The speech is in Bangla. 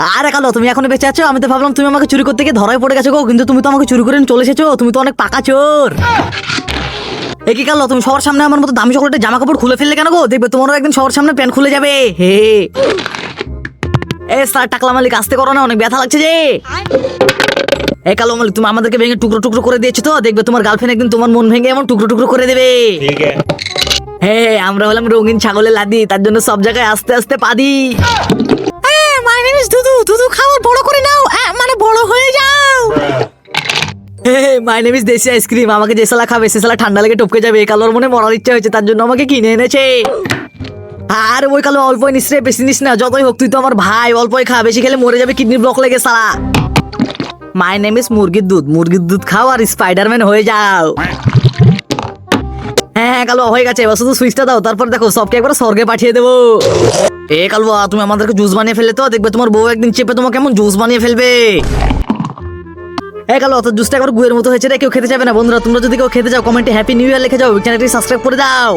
আরে কালো, তুমি এখনো বেঁচে আছো? আমি তো ভাবলাম তুমি আমাকে চুরি করতে গিয়ে ধরায় পড়ে গেছো গো, কিন্তু তুমি তো আমাকে চুরি করে নিয়ে চলে এসেছো। তুমি তো অনেক পাকা চোর। এ কি কালো, তুমি সবার সামনে আমার মতো দামি চকলেটের জামা কাপড় খুলে ফেললে কেন গো? দেখবে তোমারও একদিন সবার সামনে প্যান্ট খুলে যাবে। হে এ স্যার, টাকলা মালিক আসতে করো না, অনেক ব্যথা লাগছে যে। এ কালো মালিক, তুমি আমাদেরকে ভেঙে টুকরো টুকরো করে দিয়েছো তো, দেখবে তোমার গার্লফ্রেন্ড একদিন তোমার মন ভেঙে এমন টুকরো টুকরো করে দেবে। হ্যাঁ, আমরা হলাম রঙিন ছাগলের লাদি, তার জন্য সব জায়গায় আস্তে আস্তে পাদি। মাই নেম ইজ দুদু। দুদু খাবার বড় করে নাও, মানে বড় হয়ে যাও। মাই নেম ইজ দেশি আইসক্রিম। আমাকে যে সালা খাবে সে সালা ঠান্ডা লেগে টপকে যাবে। কালোর মনে মরার ইচ্ছা হয়েছে, তার জন্য আমাকে কিনে এনেছে। আর ওই কালো অল্পই নিস রে, বেশি নিস না। যতই হোক তুই তো আমার ভাই, অল্পই খা, বেশি খেলে মরে যাবে, কিডনি ব্লক লেগে সালা। মাই নেম ইজ মুরগির দুধ। মুরগির দুধ খাও আর স্পাইডারম্যান হয়ে যাও। হ্যাঁ কালো, হয়ে গেছে। এবার শুধু সুইচটা দাও, তারপর দেখো সবকে একবার স্বর্গে পাঠিয়ে দেবো। এ কালুয়া, তুমি আমাদেরকে জুস বানিয়ে ফেলে তো, দেখবে তোমার বউ একদিন চেপে তোমাকে কেমন জুস বানিয়ে ফেলবে। কালো, তো জুসটা একবার গুয়ের মতো হয়েছে রে, কেউ খেতে যাবে না। বন্ধুরা, তোমরা যদি কেউ খেতে যাও কমেন্টে হ্যাপি নিউ ইয়ার লিখে যাও, চ্যানেলটি সাবস্ক্রাইব করে দাও।